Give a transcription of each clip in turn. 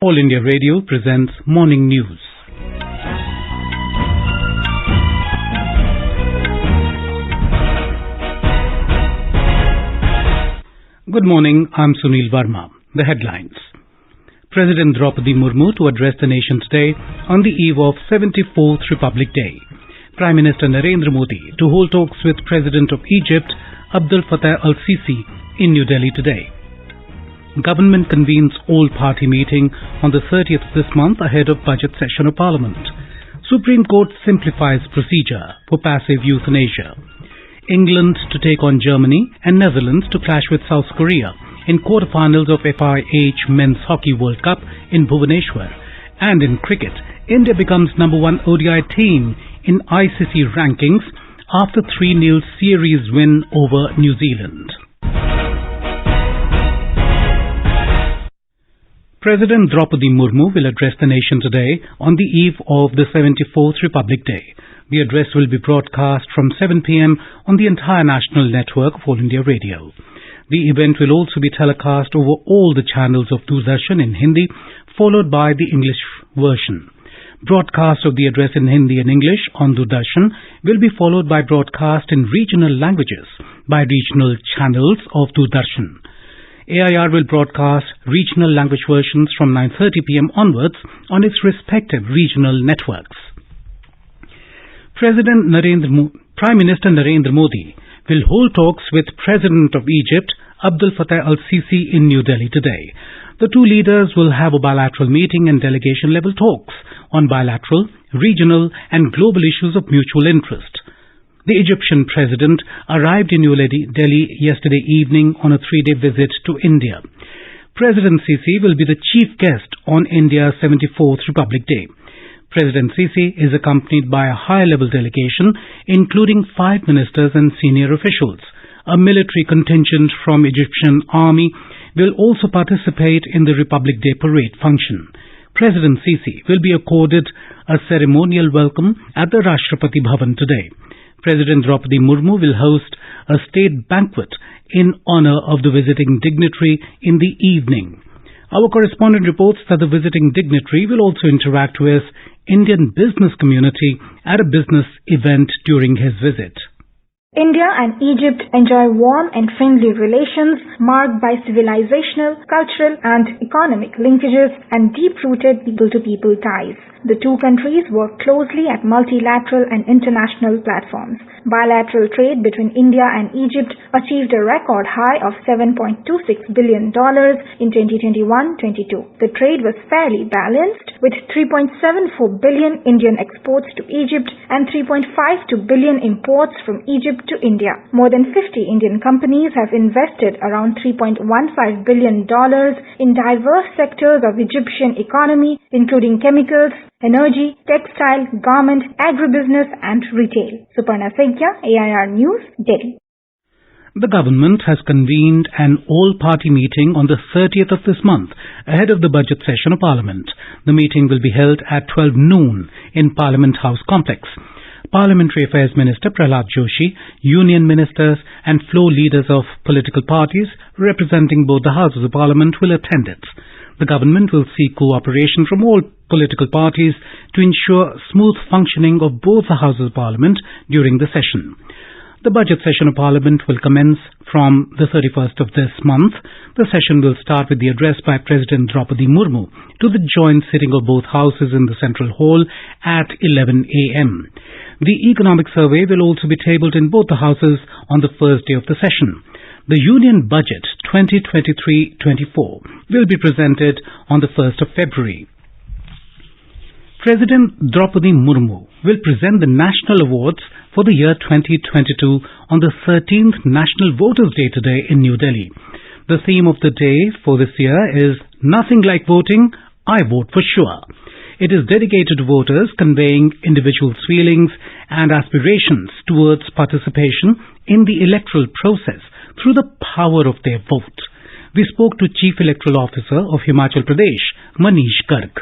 All India Radio presents Morning News. Good morning, I'm Sunil Verma. The headlines. President Droupadi Murmu to address the nation today on the eve of 74th Republic Day. Prime Minister Narendra Modi to hold talks with President of Egypt, Abdel Fattah El-Sisi, in New Delhi today. Government convenes all-party meeting on the 30th of this month ahead of budget session of Parliament. Supreme Court simplifies procedure for passive euthanasia. England to take on Germany and Netherlands to clash with South Korea in quarterfinals of FIH Men's Hockey World Cup in Bhubaneswar. And in cricket, India becomes number 1 ODI team in ICC Rankings after 3-0 series win over New Zealand. President Droupadi Murmu will address the nation today on the eve of the 74th Republic Day. The address will be broadcast from 7 p.m. on the entire national network of All India Radio. The event will also be telecast over all the channels of Doordarshan in Hindi, followed by the English version. Broadcast of the address in Hindi and English on Doordarshan will be followed by broadcast in regional languages by regional channels of Doordarshan. AIR will broadcast regional language versions from 9:30 p.m. onwards on its respective regional networks. Prime Minister Narendra Modi will hold talks with President of Egypt, Abdel Fattah El-Sisi, in New Delhi today. The two leaders will have a bilateral meeting and delegation-level talks on bilateral, regional and global issues of mutual interest. The Egyptian president arrived in New Delhi yesterday evening on a 3-day visit to India. President Sisi will be the chief guest on India's 74th Republic Day. President Sisi is accompanied by a high-level delegation, including 5 ministers and senior officials. A military contingent from Egyptian army will also participate in the Republic Day parade function. President Sisi will be accorded a ceremonial welcome at the Rashtrapati Bhavan today. President Droupadi Murmu will host a state banquet in honor of the visiting dignitary in the evening. Our correspondent reports that the visiting dignitary will also interact with Indian business community at a business event during his visit. India and Egypt enjoy warm and friendly relations marked by civilizational, cultural and economic linkages and deep-rooted people-to-people ties. The two countries work closely at multilateral and international platforms. Bilateral trade between India and Egypt achieved a record high of $7.26 billion in 2021-22. The trade was fairly balanced, with 3.74 billion Indian exports to Egypt and 3.52 billion imports from Egypt to India. More than 50 Indian companies have invested around $3.15 billion in diverse sectors of Egyptian economy, including chemicals, energy, textile, garment, agribusiness and retail. Suparna Saikia, AIR News, Delhi. The government has convened an all-party meeting on the 30th of this month ahead of the budget session of Parliament. The meeting will be held at 12 noon in Parliament House Complex. Parliamentary Affairs Minister Prahlad Joshi, union ministers and floor leaders of political parties representing both the Houses of Parliament will attend it. The government will seek cooperation from all political parties to ensure smooth functioning of both the Houses of Parliament during the session. The budget session of Parliament will commence from the 31st of this month. The session will start with the address by President Droupadi Murmu to the joint sitting of both houses in the Central Hall at 11 a.m. The economic survey will also be tabled in both the houses on the first day of the session. The Union Budget 2023-24 will be presented on the 1st of February. President Droupadi Murmu will present the National Awards for the year 2022 on the 13th National Voters' Day today in New Delhi. The theme of the day for this year is Nothing Like Voting, I Vote for Sure. It is dedicated to voters conveying individuals' feelings and aspirations towards participation in the electoral process through the power of their vote. We spoke to Chief Electoral Officer of Himachal Pradesh, Manish Garg.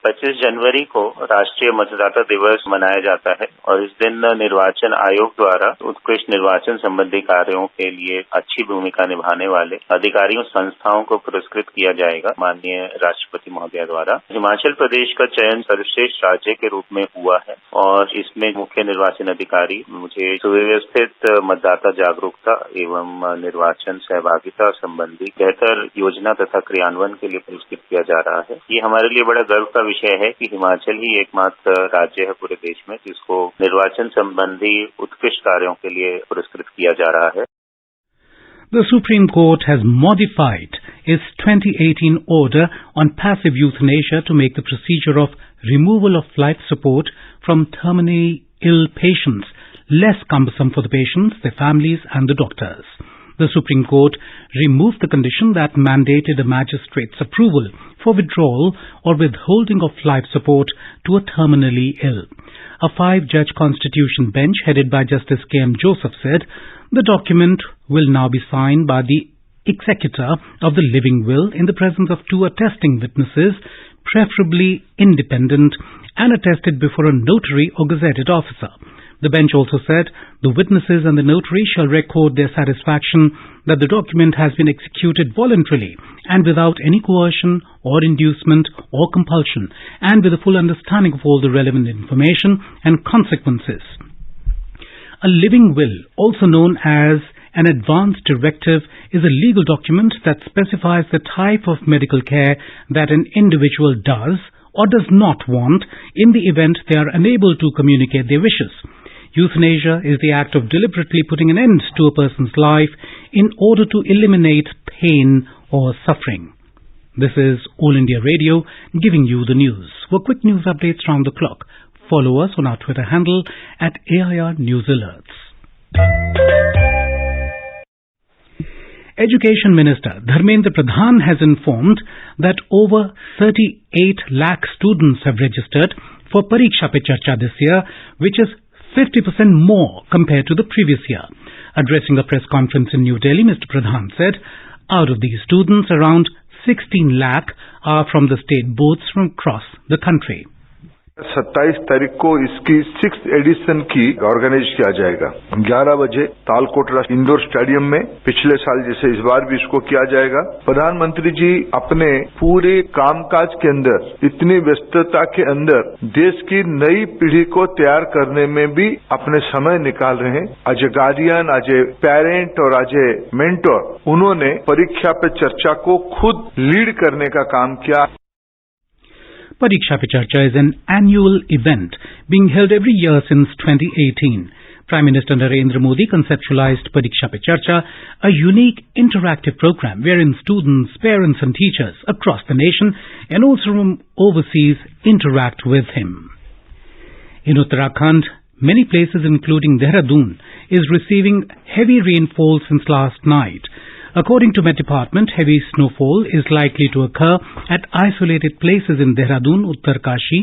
25 जनवरी को राष्ट्रीय मतदाता दिवस मनाया जाता है और इस दिन निर्वाचन आयोग द्वारा उत्कृष्ट निर्वाचन संबंधी कार्यों के लिए अच्छी भूमिका निभाने वाले अधिकारियों संस्थाओं को पुरस्कृत किया जाएगा माननीय राष्ट्रपति महोदय द्वारा। हिमाचल प्रदेश का चयन सर्वश्रेष्ठ राज्य के रूप में हुआ है और इसमें मुख्य निर्वाचन अधिकारी मुझे सुव्यवस्थित मतदाता जागरूकता एवं निर्वाचन सहभागिता संबंधी बेहतर योजना तथा क्रियान्वयन के लिए पुरस्कृत किया जा रहा है। ये हमारे लिए बड़ा गर्व का विषय है कि हिमाचल ही एकमात्र राज्य है पूरे देश में जिसको निर्वाचन संबंधी उत्कृष्ट कार्यों के लिए पुरस्कृत किया जा रहा है। The Supreme Court has modified its 2018 order on passive euthanasia to make the procedure of removal of life support from terminally ill patients less cumbersome for the patients, their families and the doctors. The Supreme Court removed the condition that mandated a magistrate's approval for withdrawal or withholding of life support to a terminally ill. A 5-judge constitution bench headed by Justice K.M. Joseph said the document will now be signed by the executor of the living will in the presence of 2 attesting witnesses, preferably independent, and attested before a notary or gazetted officer. The bench also said the witnesses and the notary shall record their satisfaction that the document has been executed voluntarily and without any coercion or inducement or compulsion, and with a full understanding of all the relevant information and consequences. A living will, also known as an advance directive, is a legal document that specifies the type of medical care that an individual does or does not want in the event they are unable to communicate their wishes. Euthanasia is the act of deliberately putting an end to a person's life in order to eliminate pain or suffering. This is All India Radio giving you the news. For quick news updates round the clock, follow us on our Twitter handle at AIR News Alerts. Education Minister Dharmendra Pradhan has informed that over 38 lakh students have registered for Pariksha Pe Charcha this year, which is 50% more compared to the previous year. Addressing a press conference in New Delhi, Mr. Pradhan said, out of these students, around 16 lakh are from the state boards from across the country. 27 तारीख को इसकी 6th addition की organise किया जाएगा। 11 बजे तालकोटरा indoor stadium में, पिछले साल जैसे इस बार भी इसको किया जाएगा। प्रधानमंत्री जी अपने पूरे कामकाज के अंदर इतनी व्यस्तता के अंदर देश की नई पीढ़ी को तैयार करने में भी अपने समय निकाल रहे हैं। As a guardian, as a parent और एज ए मेंटोर उन्होंने परीक्षा पे चर्चा को खुद लीड करने का काम किया। Pariksha Pe Charcha is an annual event being held every year since 2018. Prime Minister Narendra Modi conceptualized Pariksha Pe Charcha, a unique interactive program wherein students, parents and teachers across the nation and also from overseas interact with him. In Uttarakhand, many places including Dehradun is receiving heavy rainfall since last night. According to Met Department, heavy snowfall is likely to occur at isolated places in Dehradun, Uttarkashi,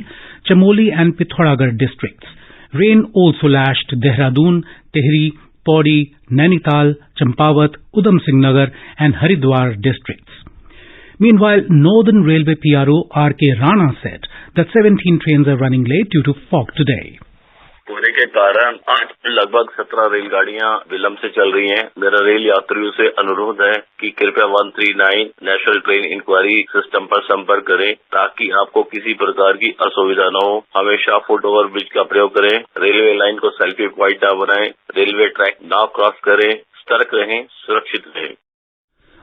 Chamoli and Pithoragarh districts. Rain also lashed Dehradun, Tehri, Pauri, Nainital, Champawat, Udham Singh Nagar and Haridwar districts. Meanwhile, Northern Railway PRO R.K. Rana said that 17 trains are running late due to fog today. कोहरे के कारण आज लगभग 17 रेलगाड़ियां विलंब से चल रही हैं। मेरा रेल यात्रियों से अनुरोध है कि कृपया 139 नेशनल ट्रेन इंक्वायरी सिस्टम पर संपर्क करें ताकि आपको किसी प्रकार की असुविधा न हो। हमेशा फुट ओवर ब्रिज का प्रयोग करें, रेलवे लाइन को सेल्फी पॉइंट न बनाएं, रेलवे ट्रैक न क्रॉस करें, सतर्क रहें, सुरक्षित रहें।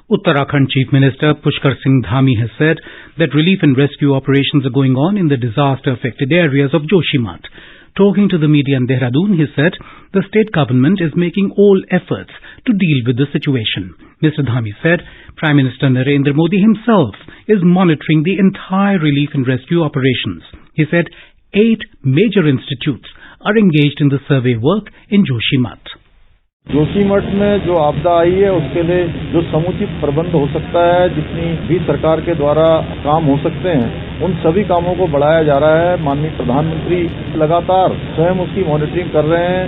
Uttarakhand Chief Minister Pushkar Singh Dhami has said that relief and rescue operations are going on in the disaster-affected areas of Joshimath. Talking to the media in Dehradun, he said the state government is making all efforts to deal with the situation. Mr. Dhami said Prime Minister Narendra Modi himself is monitoring the entire relief and rescue operations. He said 8 major institutes are engaged in the survey work in Joshimath. Joshimath में जो आपदा आई है उसके लिए जो समुचित प्रबंध हो सकता है, जितनी भी सरकार के द्वारा काम हो सकते हैं, उन सभी कामों को बढ़ाया जा रहा है। माननीय प्रधानमंत्री लगातार स्वयं उसकी मॉनिटरिंग कर रहे हैं।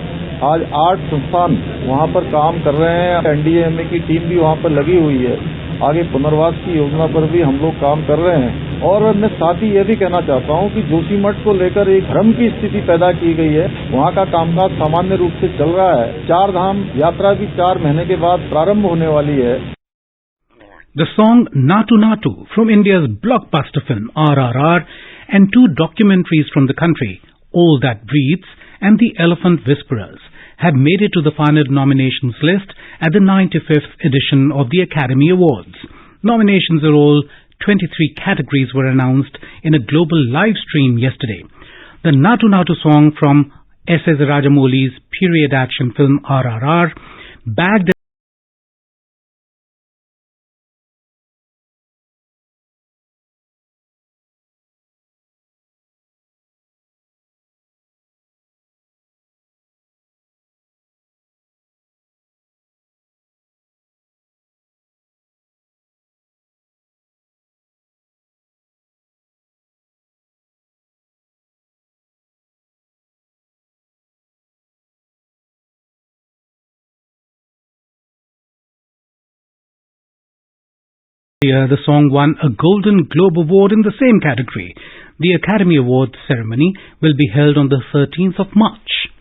आज 8 संस्थान वहां पर काम कर रहे हैं। एनडीएमए की टीम भी वहां पर लगी हुई है। आगे पुनर्वास की योजना पर भी हम लोग काम कर रहे हैं और मैं साथ ही ये भी कहना चाहता हूं कि जोशीमठ को लेकर एक भ्रम की स्थिति पैदा की गई है। वहां का कामकाज सामान्य रूप से चल रहा है। 4 धाम यात्रा भी 4 महीने के बाद प्रारंभ होने वाली है। The song Natu Natu from India's blockbuster film RRR and 2 documentaries from the country, All That Breathes and The Elephant Whisperers, have made it to the final nominations list at the 95th edition of the Academy Awards. Nominations are all 23 categories were announced in a global live stream yesterday. The Natu Natu song from S.S. Rajamouli's period action film RRR bagged the song won a Golden Globe Award in the same category. The Academy Awards ceremony will be held on the 13th of March.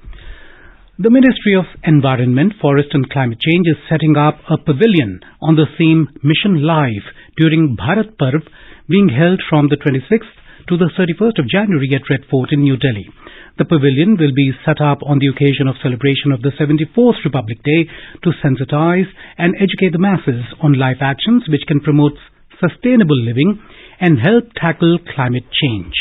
The Ministry of Environment, Forest and Climate Change is setting up a pavilion on the theme Mission Life during Bharat Parv, being held from the 26th to the 31st of January at Red Fort in New Delhi. The pavilion will be set up on the occasion of celebration of the 74th Republic Day to sensitize and educate the masses on life actions which can promote sustainable living and help tackle climate change.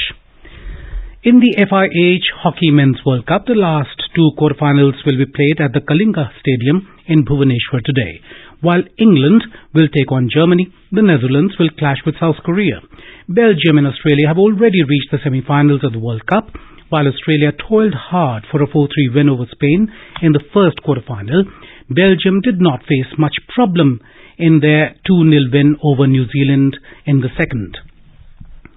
In the FIH Hockey Men's World Cup, the last 2 quarterfinals will be played at the Kalinga Stadium in Bhubaneswar today. While England will take on Germany, the Netherlands will clash with South Korea. Belgium and Australia have already reached the semi-finals of the World Cup, while Australia toiled hard for a 4-3 win over Spain in the first quarterfinal. Belgium did not face much problem in their 2-0 win over New Zealand in the second.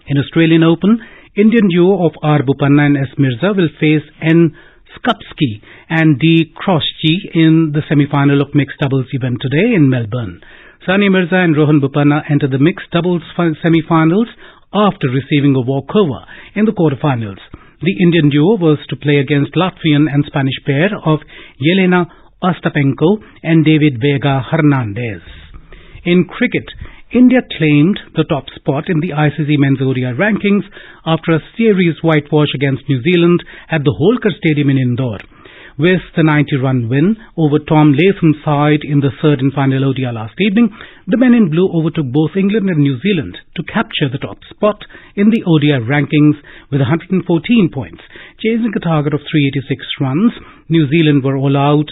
In Australian Open, Indian duo of R. Bopanna and S. Mirza will face N. Skupski and D. Crosschi in the semi-final of mixed doubles event today in Melbourne. Sania Mirza and Rohan Bopanna enter the mixed doubles semi-finals after receiving a walkover in the quarterfinals. The Indian duo was to play against Latvian and Spanish pair of Yelena Ostapenko and David Vega Hernandez. In cricket, India claimed the top spot in the ICC Men's ODI Rankings after a series whitewash against New Zealand at the Holkar Stadium in Indore. With the 90-run win over Tom Latham's side in the third and final ODI last evening, the men in blue overtook both England and New Zealand to capture the top spot in the ODI rankings with 114 points. Chasing a target of 386 runs, New Zealand were all out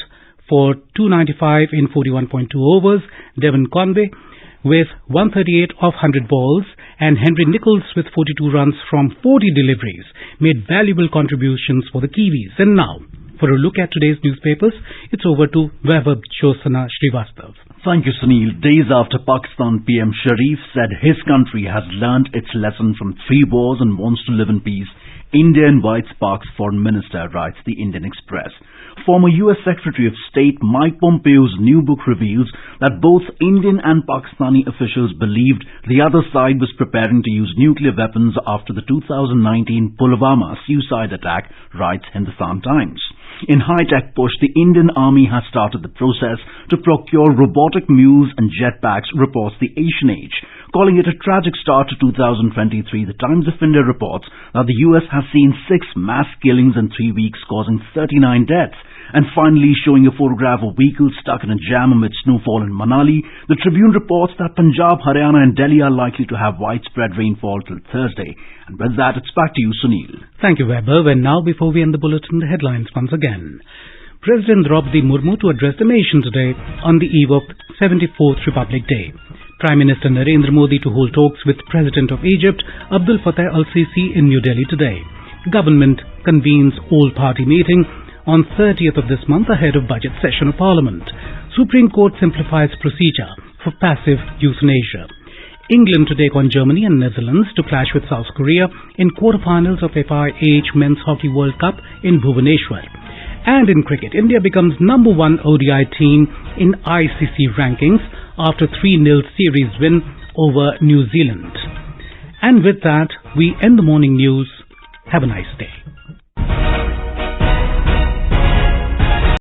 for 295 in 41.2 overs. Devon Conway with 138 off 100 balls and Henry Nicholls with 42 runs from 40 deliveries made valuable contributions for the Kiwis. And now, for a look at today's newspapers, it's over to Vaibhav Josana Srivastav. Thank you, Sunil. Days after Pakistan PM Sharif said his country has learnt its lesson from 3 wars and wants to live in peace, India invites Pak's foreign minister, writes the Indian Express. Former US Secretary of State Mike Pompeo's new book reveals that both Indian and Pakistani officials believed the other side was preparing to use nuclear weapons after the 2019 Pulwama suicide attack, writes Hindustan Times. In high-tech push, the Indian Army has started the process to procure robotic mules and jetpacks, reports the Asian Age. Calling it a tragic start to 2023, the Times of India reports that the US has seen 6 mass killings in 3 weeks, causing 39 deaths. And finally, showing a photograph of vehicles stuck in a jam amid snowfall in Manali, the Tribune reports that Punjab, Haryana and Delhi are likely to have widespread rainfall till Thursday. And with that, it's back to you, Sunil. Thank you, Weber. And now, before we end the bulletin, the headlines once again. President Droupadi Murmu to address the nation today on the eve of 74th Republic Day. Prime Minister Narendra Modi to hold talks with President of Egypt, Abdel Fattah El-Sisi in New Delhi today. Government convenes all-party meeting on 30th of this month ahead of budget session of Parliament. Supreme Court simplifies procedure for passive euthanasia. England to take on Germany and Netherlands to clash with South Korea in quarterfinals of FIH Men's Hockey World Cup in Bhubaneswar. And in cricket, India becomes number 1 ODI team in ICC rankings after 3-0 series win over New Zealand. And with that, we end the morning news. Have a nice day.